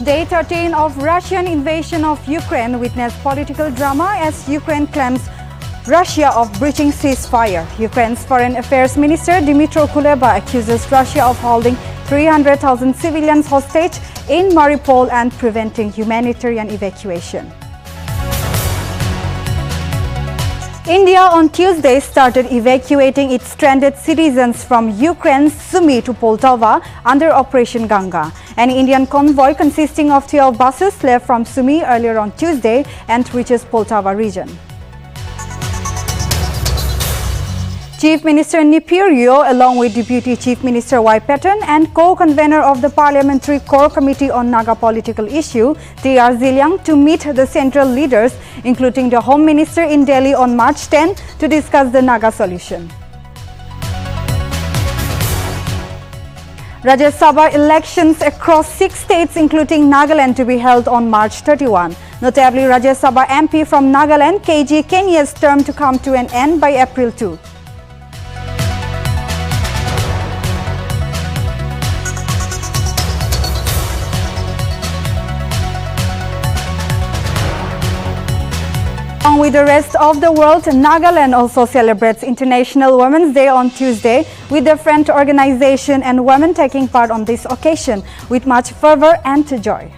Day 13 of Russian invasion of Ukraine witnessed political drama as Ukraine claims Russia of breaching ceasefire. Ukraine's Foreign Affairs Minister Dmytro Kuleba accuses Russia of holding 300,000 civilians hostage in Mariupol and preventing humanitarian evacuation. India on Tuesday started evacuating its stranded citizens from Ukraine's Sumy to Poltava under Operation Ganga. An Indian convoy consisting of 12 buses left from Sumy earlier on Tuesday and reaches Poltava region. Chief Minister Nipirio, along with Deputy Chief Minister Y. Patton and co-convener of the Parliamentary Core Committee on Naga Political Issue, T.R. Ziliang, to meet the central leaders, including the Home Minister in Delhi on March 10, to discuss the Naga solution. Rajya Sabha elections across 6 states, including Nagaland, to be held on March 31. Notably, Rajya Sabha MP from Nagaland, KG Kenya's term to come to an end by April 2. Along with the rest of the world, Nagaland also celebrates International Women's Day on Tuesday, with the Front Organization and women taking part on this occasion with much fervor and joy.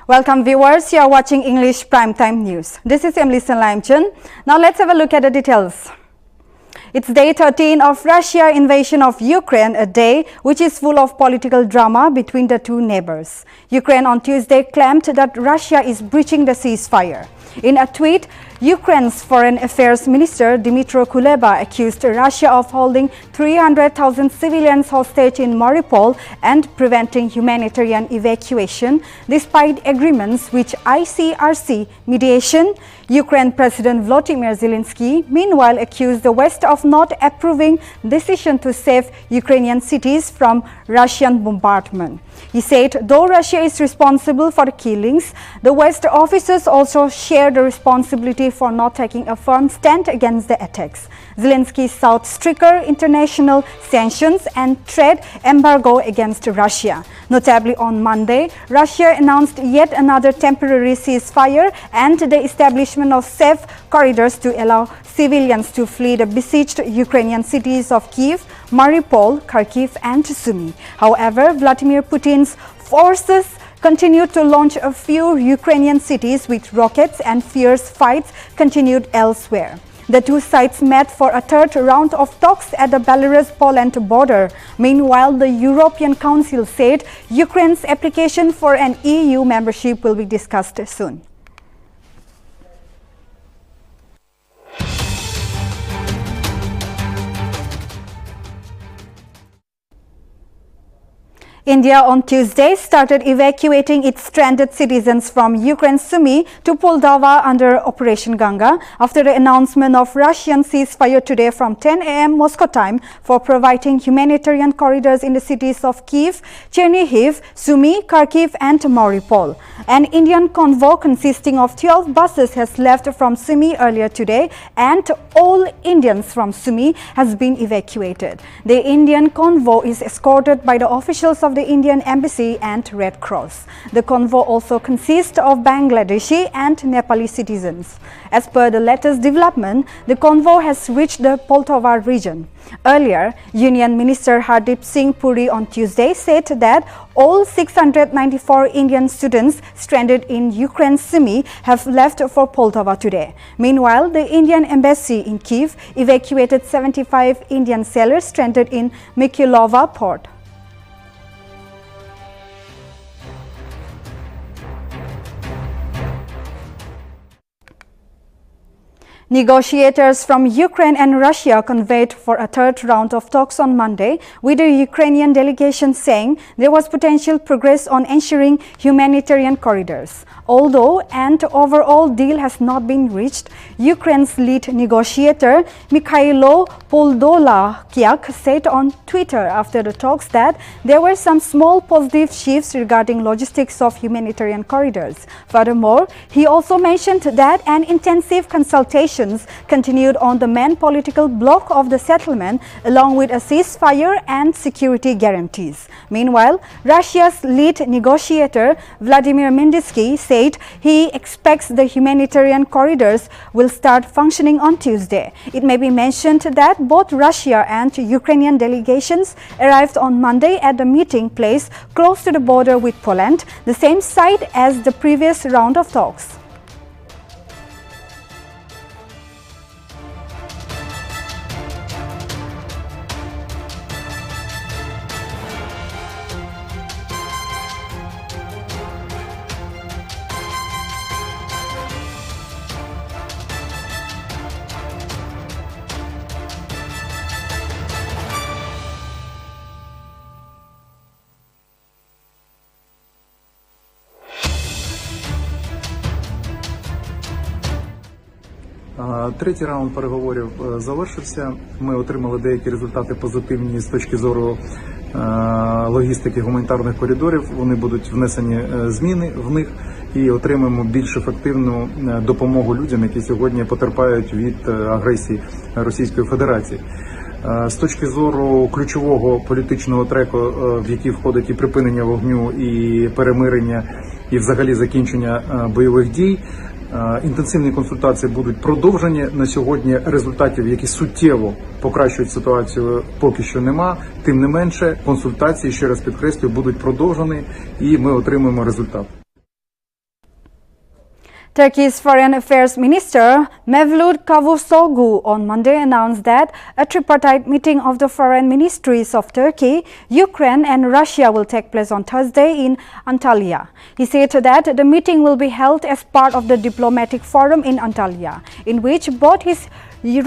Welcome viewers, you are watching English Primetime News. This is Nltv. Now let's have a look at the details. It's day 13 of Russia invasion of Ukraine, a day which is full of political drama between the two neighbors. Ukraine on Tuesday claimed that Russia is breaching the ceasefire. In a tweet, Ukraine's Foreign Affairs Minister Dmytro Kuleba accused Russia of holding 300,000 civilians hostage in Mariupol and preventing humanitarian evacuation, despite agreements which ICRC mediation. Ukraine President Volodymyr Zelensky, meanwhile, accused the West of not approving decision to save Ukrainian cities from Russian bombardment. He said, though Russia is responsible for the killings, the West officers also share the responsibility for not taking a firm stand against the attacks. Zelensky sought stricter international sanctions and trade embargo against Russia. Notably, on Monday, Russia announced yet another temporary ceasefire and the establishment of safe corridors to allow civilians to flee the besieged Ukrainian cities of Kyiv, Mariupol, Kharkiv and Sumy. However, Vladimir Putin's forces continue to launch a few Ukrainian cities with rockets, and fierce fights continued elsewhere. The two sides met for a third round of talks at the Belarus-Poland border. Meanwhile, the European Council said Ukraine's application for an EU membership will be discussed soon. India on Tuesday started evacuating its stranded citizens from Ukraine's Sumy to Poltava under Operation Ganga after the announcement of Russian ceasefire today from 10 a.m. Moscow time for providing humanitarian corridors in the cities of Kyiv, Chernihiv, Sumy, Kharkiv and Mariupol. An Indian convoy consisting of 12 buses has left from Sumy earlier today, and all Indians from Sumy has been evacuated. The Indian convoy is escorted by the officials of the Indian Embassy and Red Cross. The convoy also consists of Bangladeshi and Nepali citizens. As per the latest development, the convoy has reached the Poltava region. Earlier, Union Minister Hardip Singh Puri on Tuesday said that all 694 Indian students stranded in Ukraine's Sumy have left for Poltava today. Meanwhile, the Indian Embassy in Kyiv evacuated 75 Indian sailors stranded in Mykolaiv port. Negotiators from Ukraine and Russia convened for a third round of talks on Monday, with the Ukrainian delegation saying there was potential progress on ensuring humanitarian corridors. Although an overall deal has not been reached, Ukraine's lead negotiator Mikhailo Podolyak said on Twitter after the talks that there were some small positive shifts regarding logistics of humanitarian corridors. Furthermore, he also mentioned that an intensive consultation continued on the main political bloc of the settlement, along with a ceasefire and security guarantees. Meanwhile, Russia's lead negotiator Vladimir Medinsky said he expects the humanitarian corridors will start functioning on Tuesday. It may be mentioned that both Russia and Ukrainian delegations arrived on Monday at the meeting place close to the border with Poland, the same site as the previous round of talks. Третій раунд переговорів завершився. Ми отримали деякі результати позитивні з точки зору логістики гуманітарних коридорів. Вони будуть внесені зміни в них і отримаємо більш ефективну допомогу людям, які сьогодні потерпають від агресії Російської Федерації. З точки зору ключового політичного треку, в який входить і припинення вогню, і перемирення, і взагалі закінчення бойових дій, інтенсивні консультації будуть продовжені. На сьогодні результатів, які суттєво покращують ситуацію, поки що нема. Тим не менше, консультації, ще раз підкреслюю, будуть продовжені і ми отримаємо результат. Turkey's Foreign Affairs Minister Mevlut Cavusoglu on Monday announced that a tripartite meeting of the foreign ministries of Turkey, Ukraine and Russia will take place on Thursday in Antalya. He said that the meeting will be held as part of the diplomatic forum in Antalya, in which both his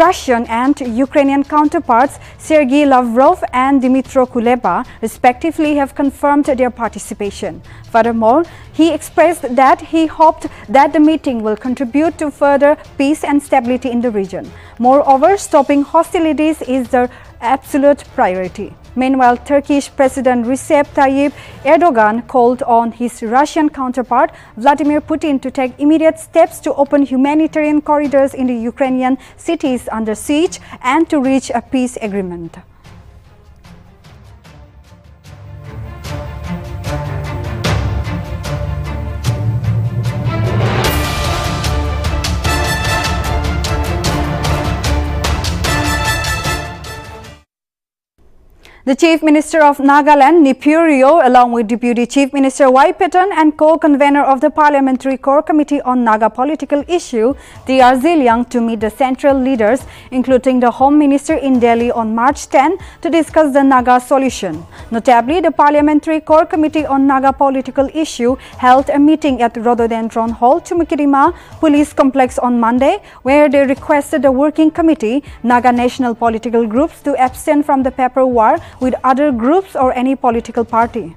Russian and Ukrainian counterparts Sergei Lavrov and Dmytro Kuleba respectively have confirmed their participation. Furthermore, he expressed that he hoped that the meeting will contribute to further peace and stability in the region. Moreover, stopping hostilities is the absolute priority. Meanwhile, Turkish President Recep Tayyip Erdogan called on his Russian counterpart Vladimir Putin to take immediate steps to open humanitarian corridors in the Ukrainian cities under siege and to reach a peace agreement. The Chief Minister of Nagaland, Nipurio, along with Deputy Chief Minister Waipeton and co-convener of the Parliamentary Core Committee on Naga Political Issue, T.R. Ziliang, to meet the central leaders, including the Home Minister in Delhi on March 10, to discuss the Naga solution. Notably, the Parliamentary Core Committee on Naga Political Issue held a meeting at Rhododendron Hall, Tumukirima Police Complex on Monday, where they requested the Working Committee, Naga National Political Groups, to abstain from the paper war with other groups or any political party.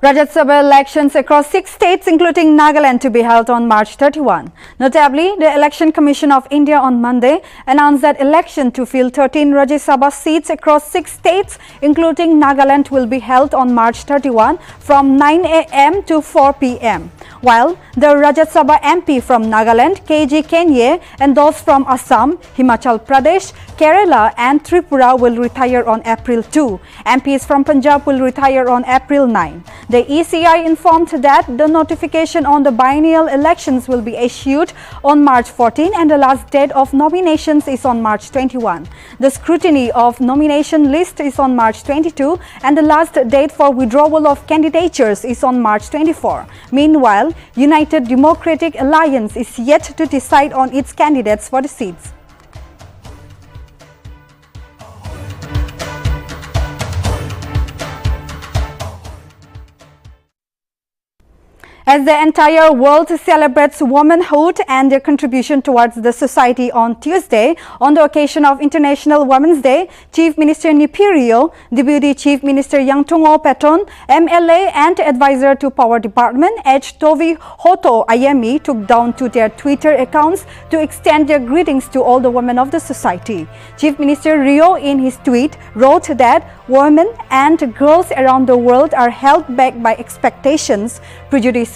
Rajya Sabha elections across 6 states, including Nagaland, to be held on March 31. Notably, the Election Commission of India on Monday announced that election to fill 13 Rajya Sabha seats across 6 states, including Nagaland, will be held on March 31 from 9 a.m. to 4 p.m. While the Rajya Sabha MP from Nagaland, KG Kenye, and those from Assam, Himachal Pradesh, Kerala and Tripura will retire on April 2. MPs from Punjab will retire on April 9. The ECI informed that the notification on the biennial elections will be issued on March 14 and the last date of nominations is on March 21. The scrutiny of nomination list is on March 22 and the last date for withdrawal of candidatures is on March 24. Meanwhile, United Democratic Alliance is yet to decide on its candidates for the seats. As the entire world celebrates womanhood and their contribution towards the society on Tuesday, on the occasion of International Women's Day, Chief Minister Nipirio, Deputy Chief Minister Yangtungo Peton, MLA and Advisor to Power Department Nltv Hoto Ayemi took down to their Twitter accounts to extend their greetings to all the women of the society. Chief Minister Rio in his tweet wrote that women and girls around the world are held back by expectations, prejudices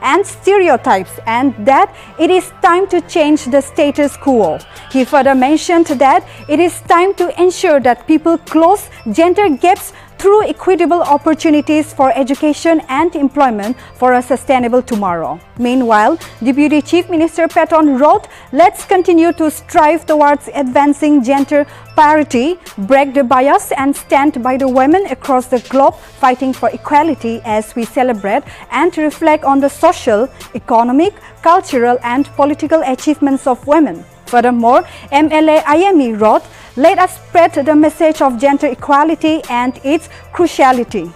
and stereotypes, and that it is time to change the status quo. He further mentioned that it is time to ensure that people close gender gaps through equitable opportunities for education and employment for a sustainable tomorrow. Meanwhile, Deputy Chief Minister Peton wrote, "Let's continue to strive towards advancing gender parity, break the bias and stand by the women across the globe fighting for equality as we celebrate and reflect on the social, economic, cultural and political achievements of women." Furthermore, MLA Ayemi wrote, "Let us spread the message of gender equality and its cruciality."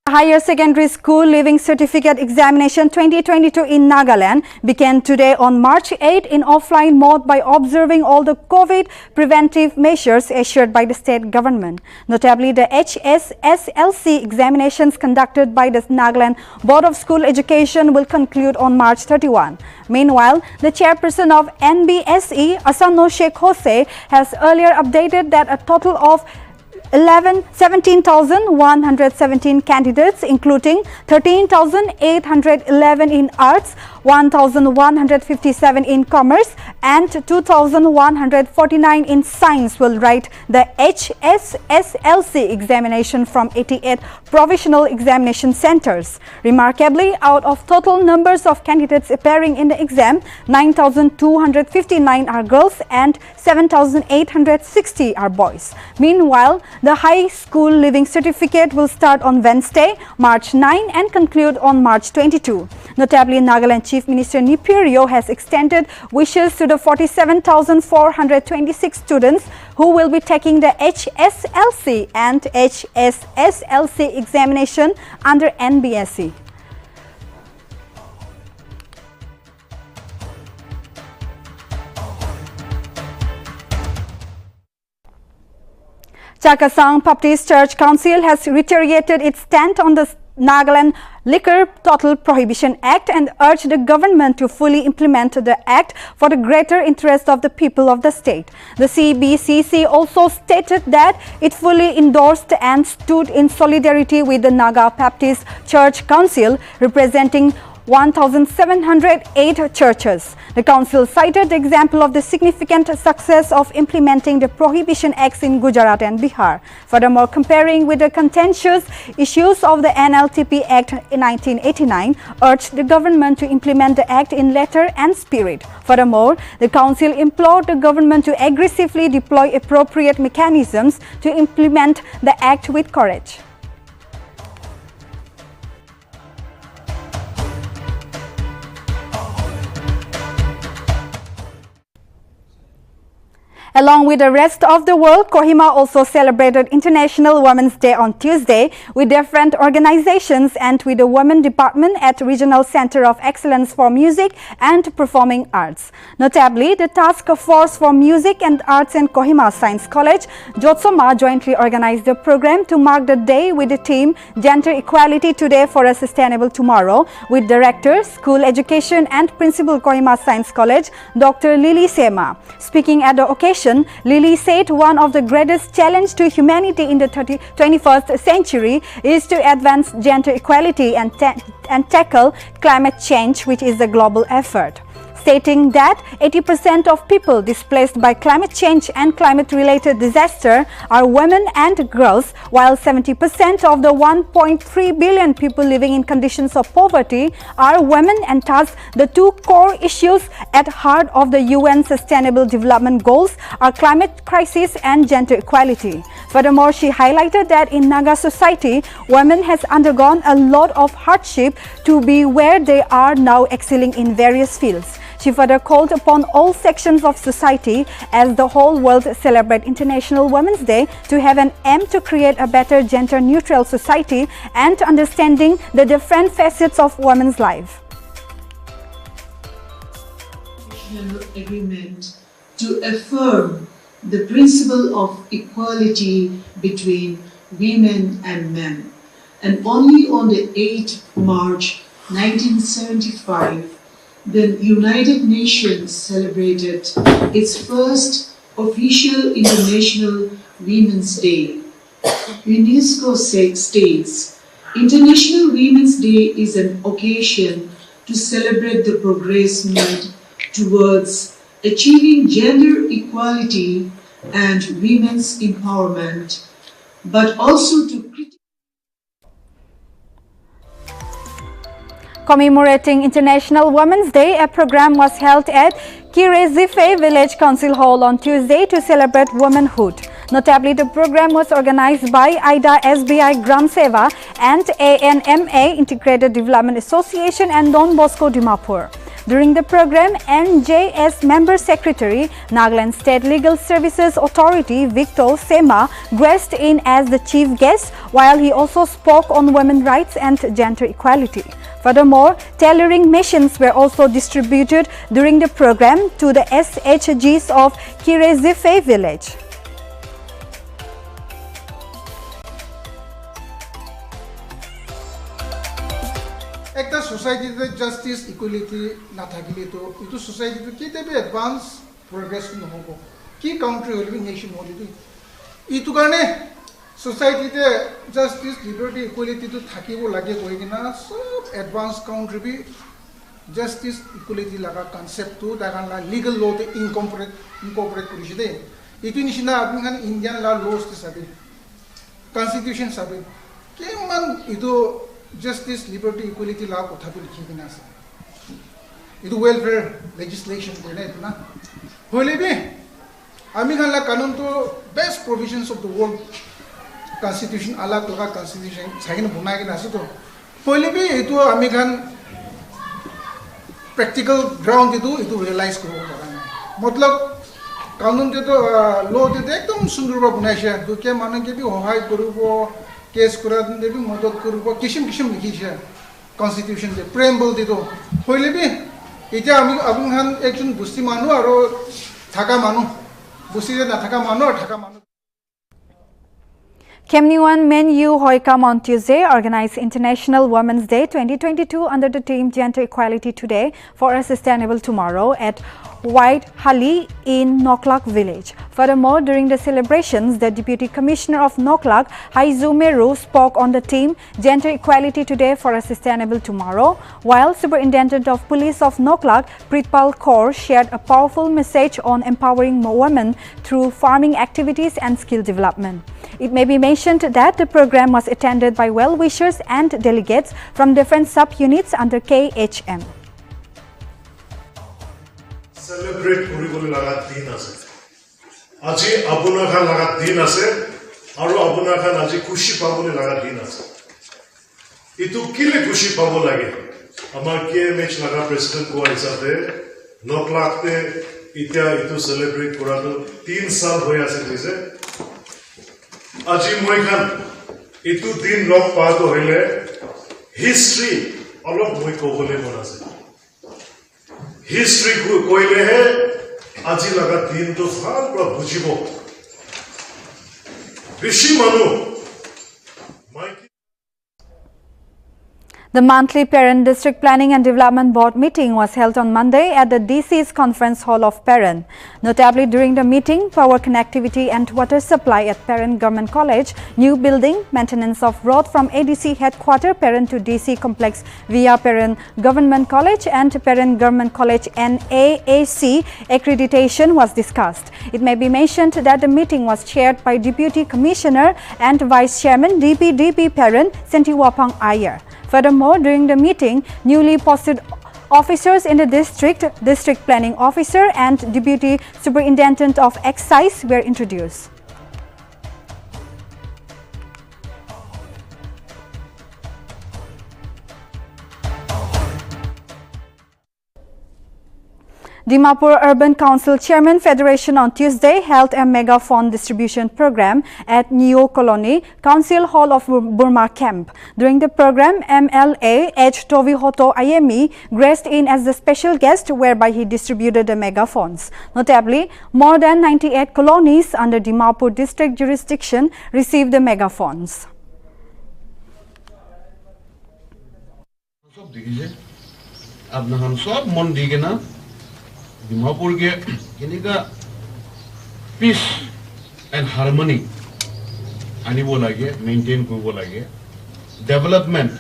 Higher Secondary School Leaving Certificate Examination 2022 in Nagaland began today on March 8 in offline mode by observing all the COVID preventive measures assured by the state government. Notably, the HSSLC examinations conducted by the Nagaland Board of School Education will conclude on March 31. Meanwhile, the chairperson of NBSE, Asano Sheikh Jose, has earlier updated that a total of 17,117 candidates, including 13,811 in arts, 1,157 in commerce and 2,149 in science will write the HSSLC examination from 88 provisional examination centers. Remarkably, out of total numbers of candidates appearing in the exam, 9,259 are girls and 7,860 are boys. Meanwhile, the high school leaving certificate will start on Wednesday, March 9 and conclude on March 22. Notably, Nagaland Chief Minister Nipirio has extended wishes to the 47,426 students who will be taking the HSLC and HSSLC examination under NBSE. Chakasang Baptist Church Council has reiterated its stand on the Nagaland Liquor Total Prohibition Act and urged the government to fully implement the act for the greater interest of the people of the state. The CBCC also stated that it fully endorsed and stood in solidarity with the Naga Baptist Church Council, representing 1,708 churches. The council cited the example of the significant success of implementing the prohibition acts in Gujarat and Bihar. Furthermore, comparing with the contentious issues of the Nltv Act in 1989, urged the government to implement the act in letter and spirit. Furthermore, the council implored the government to aggressively deploy appropriate mechanisms to implement the act with courage. Along with the rest of the world, Kohima also celebrated International Women's Day on Tuesday with different organizations and with the Women Department at Regional Center of Excellence for Music and Performing Arts. Notably, the Task Force for Music and Arts and Kohima Science College, Jotsoma, jointly organized the program to mark the day with the theme Gender Equality Today for a Sustainable Tomorrow, with Director, School Education and Principal Kohima Science College, Dr. Lily Sema. Speaking at the occasion, celebration, Lily said one of the greatest challenges to humanity in the 21st century is to advance gender equality and tackle climate change, which is a global effort. Stating that 80% of people displaced by climate change and climate-related disaster are women and girls, while 70% of the 1.3 billion people living in conditions of poverty are women, and thus the two core issues at heart of the UN Sustainable Development Goals are climate crisis and gender equality. Furthermore, she highlighted that in Naga society, women has undergone a lot of hardship to be where they are now, excelling in various fields. She further called upon all sections of society as the whole world celebrate International Women's Day to have an aim to create a better gender-neutral society and understanding the different facets of women's life. Agreement to affirm the principle of equality between women and men. And only on the 8th March 1975, the United Nations celebrated its first official International Women's Day. UNESCO states, International Women's Day is an occasion to celebrate the progress made towards achieving gender equality and women's empowerment, but also to Commemorating International Women's Day, a program was held at Kirezife Village Council Hall on Tuesday to celebrate womanhood. Notably, the program was organized by IDA SBI Gram Seva and ANMA Integrated Development Association and Don Bosco Dimapur. During the program, NJS Member Secretary, Nagaland State Legal Services Authority, Victor Sema, graced in as the chief guest, while he also spoke on women's rights and gender equality. Furthermore, tailoring machines were also distributed during the program to the SHGs of Kirezife village. একটা সোসাইটিতে justice equality না থাকিলে তো ইটো সোসাইটিতে কেতিয়াবা advance progress নহব কি কাউন্ট্রি হলিবি নেশন হলিবি ইটো কাৰণে সোসাইটিতে জাস্টিস লিবার্টি ইকুয়ালিটি তো থাকিব লাগে কই কিনা সব এডভান্স কাউন্ট্রি বি জাস্টিস ইকুয়ালিটি লাগা কনসেপ্টটো দাগানলা লিগ্যাল ল তে ইনকর্পোরেট কৰিছে দে ইটো নিচিনা আপুনি খান ইন্ডিয়ান ল লস তে সাবে কনস্টিটিউশন সাবে কিমান ইটো justice, liberty, equality law ko thabi likhi kina ase idu welfare legislation ko na itna hole bi ami khan la kanun to best provisions of the world constitution alag laga constitution sagin bunai kina ase to hole bi itu ami khan practical ground idu realize koro pora na matlab kanun te to law te ekdom sundur ba bunai she to ke mane ke bi hohai koribo case करा दे भी मदद करबो किसिम किसिम लिखिছে constitution दे preamble दितो হইলে B এটা আমি আপনহান একজন বুস্তি মানুহ আৰু থাকা মানুহ বুস্তিতে না থাকা মানুহ আৰু থাকা মানুহ Kemniwan Menu Hoikam on Tuesday organized International Women's Day 2022 under the theme Gender Equality Today for a Sustainable Tomorrow at White Hali in Noklak village. Furthermore, during the celebrations, the Deputy Commissioner of Noklak, Haizumeru, spoke on the theme Gender Equality Today for a Sustainable Tomorrow, while Superintendent of Police of Noklak, Pritpal Kaur, shared a powerful message on empowering women through farming activities and skill development. It may be mentioned that the program was attended by well-wishers and delegates from different sub-units under KHM. Celebrate koribole laga din ase aji apuna khan laga din ase aru apuna khan aji khushi pabole laga din ase itu kile khushi pabo lage amar KMH laga president ko hisabe Noklak te itya itu celebrate korado 3 saal hoy ase jise aji moi khan itu din log pa to hoile history alok moi kobole mon ase history koile hai aji laga din to sal pra bujibo bishi manu The monthly Parent District Planning and Development Board meeting was held on Monday at the DC's Conference Hall of Parent. Notably, during the meeting, power connectivity and water supply at Parent Government College, new building, maintenance of road from ADC headquarters Parent to DC complex via Parent Government College and Parent Government College NAAC accreditation was discussed. It may be mentioned that the meeting was chaired by Deputy Commissioner and Vice Chairman DPDP Parent Sentiwapang Iyer. Furthermore, during the meeting, newly posted officers in the district planning officer and deputy superintendent of excise were introduced. Dimapur Urban Council Chairman Federation on Tuesday held a megaphone distribution program at Neo Colony, Council Hall of Burma Camp. During the program, MLA H. Tovihoto Ayemi graced in as the special guest, whereby he distributed the megaphones. Notably, more than 98 colonies under Dimapur district jurisdiction received the megaphones. Dimapur ke kinika peace and harmony anibo lage, maintain kobo lage, development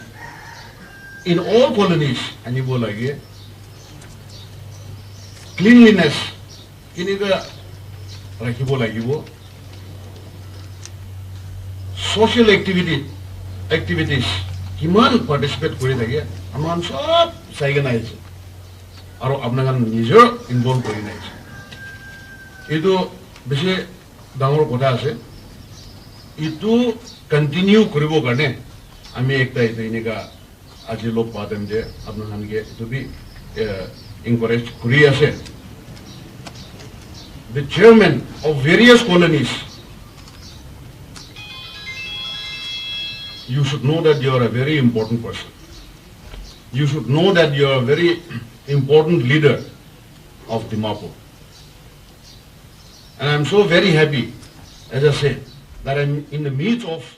in all colonies anibo lage, cleanliness kinika rakhibo lagibo, social activities kiman participate kori lage, aman sob organize. আৰু আপোনাক নিজৰ involve কৰি নাইছে এইটো বেছি ডাঙৰ কথা আছে ইটো কন্টিনিউ কৰিব কাৰণে আমি একটা এনেকা আজি লোক পাতেম যে আপোনালোকে ইটো বি এনকাৰেজ কৰি আছে the chairman of various colonies you should know that you are a very important person you should know that you are a very important leader of Dimapur. And I'm so very happy, as I said, that I'm in the midst of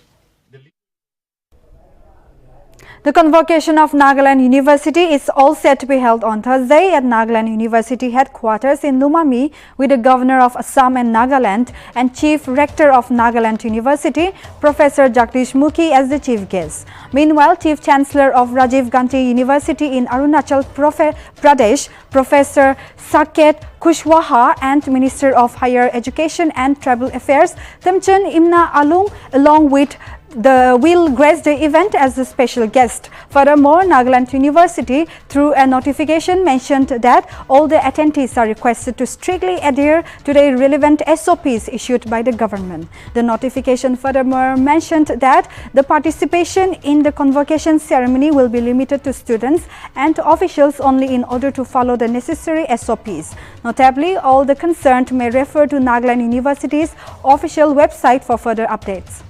The convocation of Nagaland University is all set to be held on Thursday at Nagaland University headquarters in Lumami with the Governor of Assam and Nagaland and Chief Rector of Nagaland University, Professor Jagdish Mukhi, as the chief guest. Meanwhile, Chief Chancellor of Rajiv Gandhi University in Arunachal Pradesh, Professor Saket Kushwaha, and Minister of Higher Education and Tribal Affairs, Temchen Imna Alung, along with will grace the event as a special guest. Furthermore, Nagaland University, through a notification, mentioned that all the attendees are requested to strictly adhere to the relevant SOPs issued by the government. The notification furthermore mentioned that the participation in the convocation ceremony will be limited to students and officials only in order to follow the necessary SOPs. Notably, all the concerned may refer to Nagaland University's official website for further updates.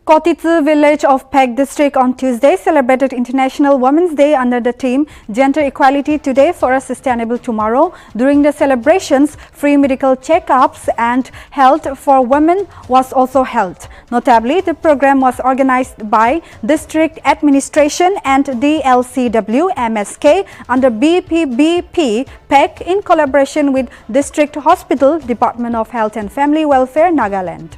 Kotitsu village of Pek district on Tuesday celebrated International Women's Day under the theme Gender Equality Today for a Sustainable Tomorrow. During the celebrations, free medical checkups and health for women was also held. Notably, the program was organized by District Administration and DLCW MSK under BPBP Pek in collaboration with District Hospital, Department of Health and Family Welfare, Nagaland.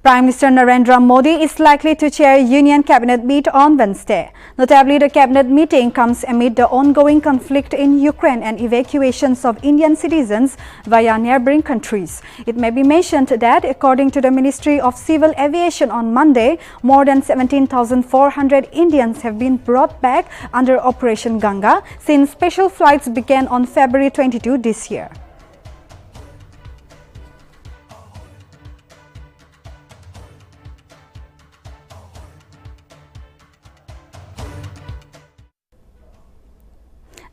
Prime Minister Narendra Modi is likely to chair Union Cabinet meet on Wednesday. Notably, the Cabinet meeting comes amid the ongoing conflict in Ukraine and evacuations of Indian citizens via neighboring countries. It may be mentioned that, according to the Ministry of Civil Aviation on Monday, more than 17,400 Indians have been brought back under Operation Ganga since special flights began on February 22 this year.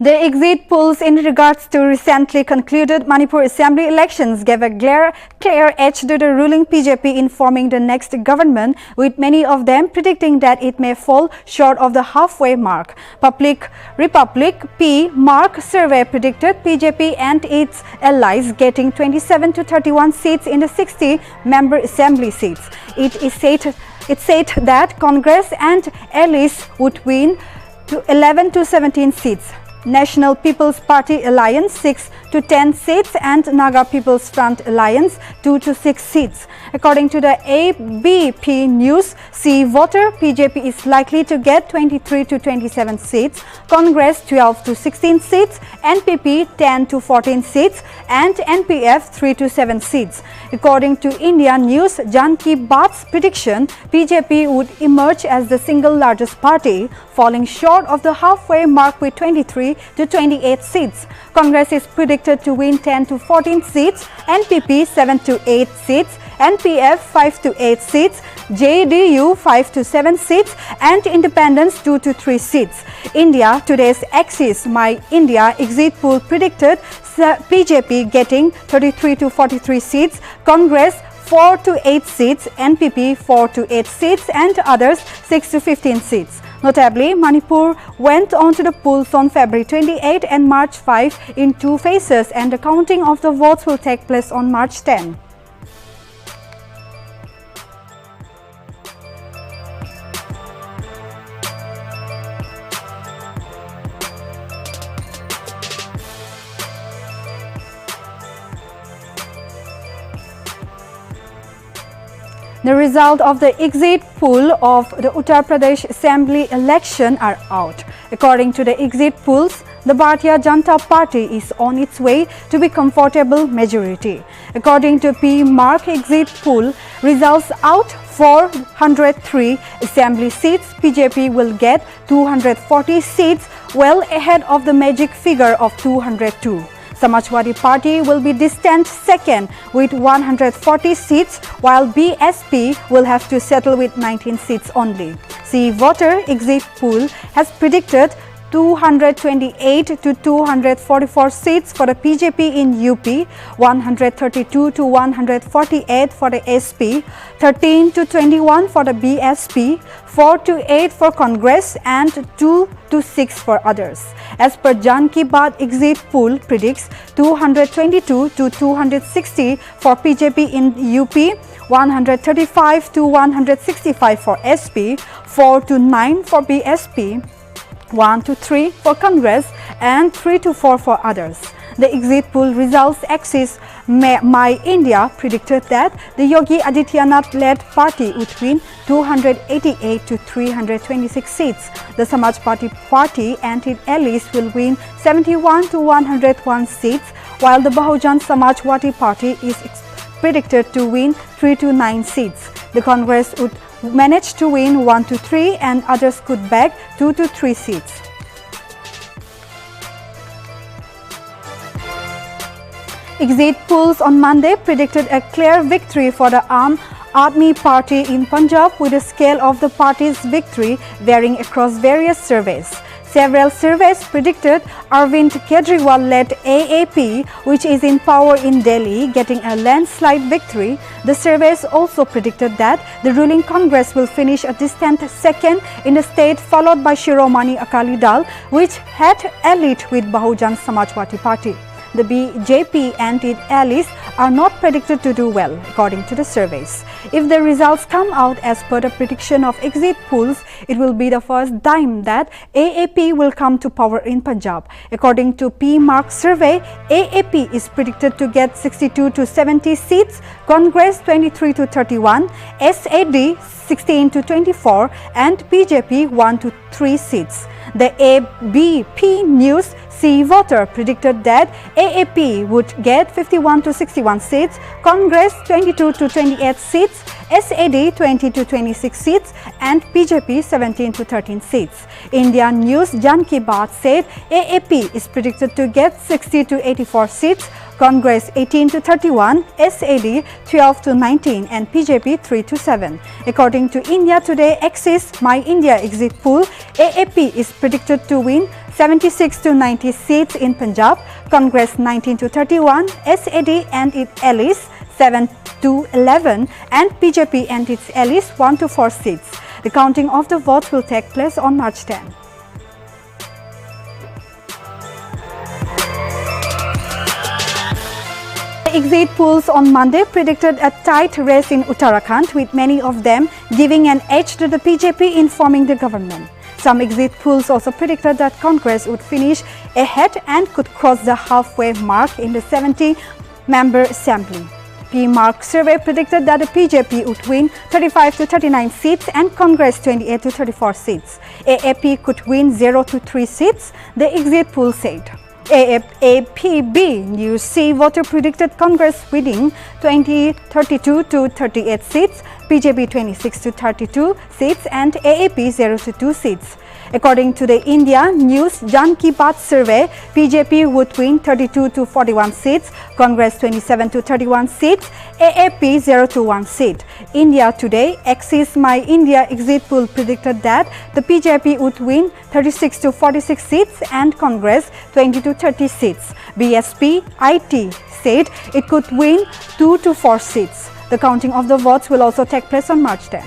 The exit polls in regards to recently concluded Manipur Assembly elections gave a clear edge to the ruling BJP in forming the next government, with many of them predicting that it may fall short of the halfway mark. Republic P Mark survey predicted BJP and its allies getting 27 to 31 seats in the 60-member assembly seats. It said that Congress and allies would win to 11 to 17 seats. National People's Party Alliance 6 to 10 seats and Naga People's Front Alliance 2 to 6 seats. According to the ABP News, See Voter, BJP is likely to get 23 to 27 seats, Congress 12 to 16 seats, NPP 10 to 14 seats and NPF 3 to 7 seats. According to India News, Janki Bat's prediction, BJP would emerge as the single largest party, falling short of the halfway mark with 23 to 28 seats. Congress is predicted to win 10 to 14 seats, NPP 7 to 8 seats, NPF 5 to 8 seats, JDU 5 to 7 seats and Independents 2 to 3 seats. India Today's Axis My India exit poll predicted BJP getting 33 to 43 seats, Congress 4 to 8 seats, NPP 4 to 8 seats and others 6 to 15 seats. Notably, Manipur went on to the polls on February 28 and March 5 in 2 phases, and the counting of the votes will take place on March 10. The result of the exit poll of the Uttar Pradesh Assembly election are out. According to the exit polls, the Bharatiya Janata Party is on its way to be comfortable majority. According to P Mark exit poll results out, 403 assembly seats, BJP will get 240 seats, well ahead of the magic figure of 202. Samajwadi Party will be distant second with 140 seats, while BSP will have to settle with 19 seats only. See Voter exit poll has predicted 228 to 244 seats for the BJP in UP, 132 to 148 for the SP, 13 to 21 for the BSP, 4 to 8 for Congress and 2 to 6 for others. As per Janki Bat exit poll predicts 222 to 260 for BJP in UP, 135 to 165 for SP, 4 to 9 for BSP, 1 to 3 for Congress and 3 to 4 for others. The exit poll results axis My India predicted that the Yogi Adityanath-led party would win 288 to 326 seats. The Samajwadi Party and its allies will win 71 to 101 seats, while the Bahujan Samajwadi Party is predicted to win 3 to 9 seats. The Congress would manage to win 1 to 3 and others could bag 2 to 3 seats. Exit polls on Monday predicted a clear victory for the Aam Aadmi Party in Punjab, with the scale of the party's victory varying across various surveys. Several surveys predicted Arvind Kejriwal-led AAP, which is in power in Delhi, getting a landslide victory. The surveys also predicted that the ruling Congress will finish a distant second in the state, followed by Shiromani Akali Dal, which had allied with Bahujan Samajwadi Party. The BJP and its allies are not predicted to do well, according to the surveys. If the results come out as per the prediction of exit polls, it will be the first time that AAP will come to power in Punjab. According to P Mark survey, AAP is predicted to get 62 to 70 seats, Congress 23 to 31, SAD 16 to 24 and BJP 1 to 3 seats. The ABP News See Voter predicted that AAP would get 51 to 61 seats, Congress 22 to 28 seats, SAD 20 to 26 seats and BJP 17 to 13 seats. India News Janki Bat said AAP is predicted to get 60 to 84 seats, Congress 18 to 31, SAD 12 to 19 and BJP 3 to 7. According to India Today Axis My India exit poll, AAP is predicted to win 76 to 90 seats in Punjab, Congress 19 to 31, SAD and its allies 7 to 11 and BJP and its allies 1 to 4 seats. The counting of the votes will take place on March 10. Exit polls on Monday predicted a tight race in Uttarakhand, with many of them giving an edge to the BJP in forming the government. Some exit polls also predicted that Congress would finish ahead and could cross the halfway mark in the 70-member assembly. P-Mark survey predicted that the BJP would win 35 to 39 seats and Congress 28 to 34 seats. AAP could win 0 to 3 seats, the exit poll said. APB News C voter predicted Congress winning 32 to 38 seats, BJP 26 to 32 seats and AAP 0 to 2 seats. According to the India News Jan Ki Baat survey, BJP would win 32 to 41 seats, Congress 27 to 31 seats, AAP 0 to 1 seat. India Today Axis My India exit poll predicted that the BJP would win 36 to 46 seats and Congress 20 to 30 seats. BSP IT said it could win 2 to 4 seats. The counting of the votes will also take place on March 10.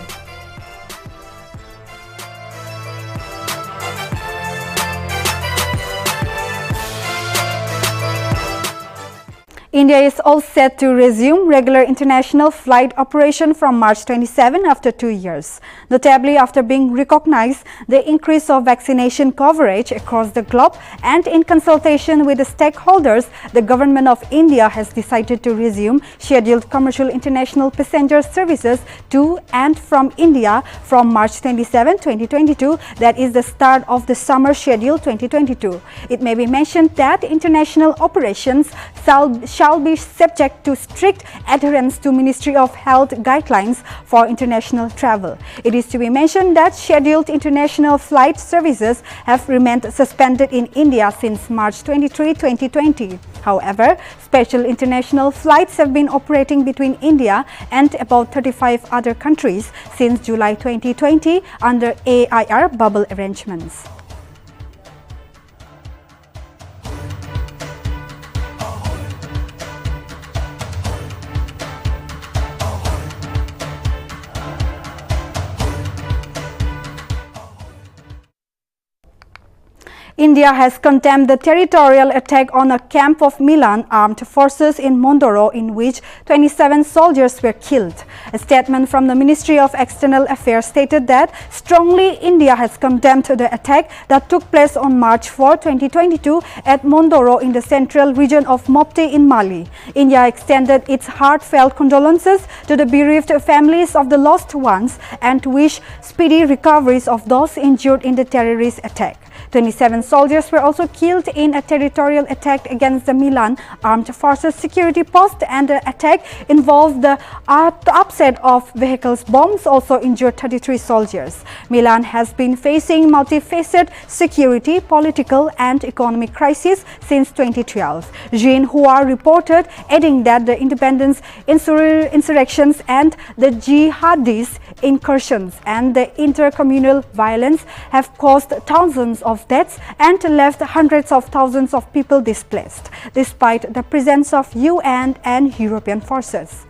India is all set to resume regular international flight operation from March 27 after 2 years. Notably, after being recognized the increase of vaccination coverage across the globe and in consultation with the stakeholders, the Government of India has decided to resume scheduled commercial international passenger services to and from India from March 27, 2022, that is the start of the summer schedule 2022. It may be mentioned that international operations shall be subject to strict adherence to Ministry of Health guidelines for international travel. It is to be mentioned that scheduled international flight services have remained suspended in India since March 23, 2020. However, special international flights have been operating between India and about 35 other countries since July 2020 under AIR bubble arrangements. India has condemned the territorial attack on a camp of Milan armed forces in Mondoro, in which 27 soldiers were killed. A statement from the Ministry of External Affairs stated that strongly India has condemned the attack that took place on March 4, 2022 at Mondoro in the central region of Mopti in Mali. India extended its heartfelt condolences to the bereaved families of the lost ones and wish speedy recoveries of those injured in the terrorist attack. 27 soldiers were also killed in a territorial attack against the Milan Armed Forces security post, and the attack involved the upset of vehicles. Bombs also injured 33 soldiers. Milan has been facing multifaceted security, political and economic crisis since 2012. Jean Hua reported, adding that the independence insurrections and the jihadist incursions and the intercommunal violence have caused thousands of deaths and left hundreds of thousands of people displaced, despite the presence of UN and European forces.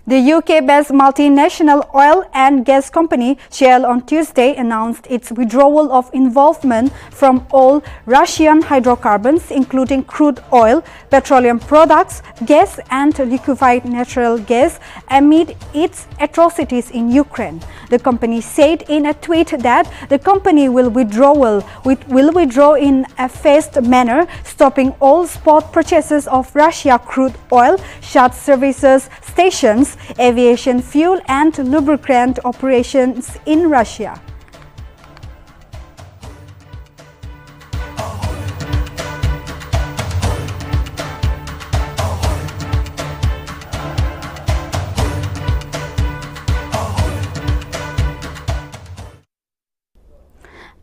The UK-based multinational oil and gas company Shell on Tuesday announced its withdrawal of involvement from all Russian hydrocarbons, including crude oil, petroleum products, gas and liquefied natural gas, amid its atrocities in Ukraine. The company said in a tweet that the company will withdraw in a phased manner, stopping all spot purchases of Russia crude oil, shut services stations, aviation fuel and lubricant operations in Russia.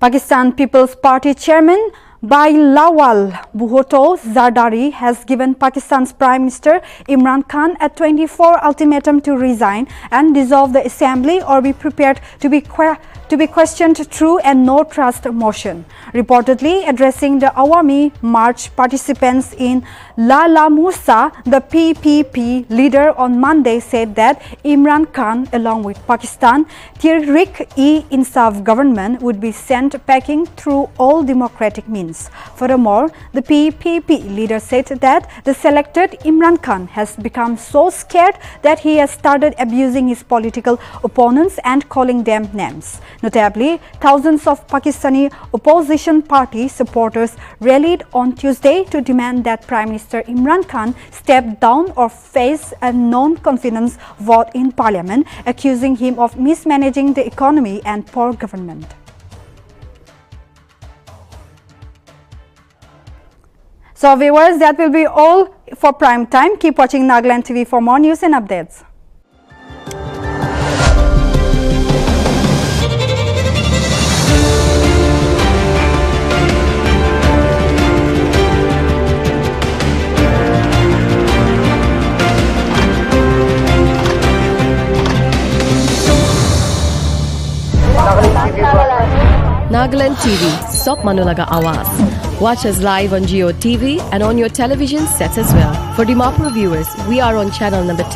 Pakistan People's Party Chairman Lawal Bhutto Zardari has given Pakistan's Prime Minister Imran Khan a 24-hour ultimatum to resign and dissolve the assembly or be prepared to be questioned through a no-trust motion. Reportedly addressing the Awami March participants in Lala Musa, the PPP leader on Monday said that Imran Khan, along with Pakistan Tehreek-e-Insaf government, would be sent packing through all democratic means. Furthermore, the PPP leader said that the selected Imran Khan has become so scared that he has started abusing his political opponents and calling them names. Notably, thousands of Pakistani opposition party supporters rallied on Tuesday to demand that Prime Minister Imran Khan step down or face a non-confidence vote in Parliament, accusing him of mismanaging the economy and poor government. So viewers, that will be all for Prime Time. Keep watching Nagaland TV for more news and updates. Nagaland TV, Sop Manulaga Awas. Watch us live on Geo TV and on your television sets as well. For Dimapur viewers, we are on channel number 10.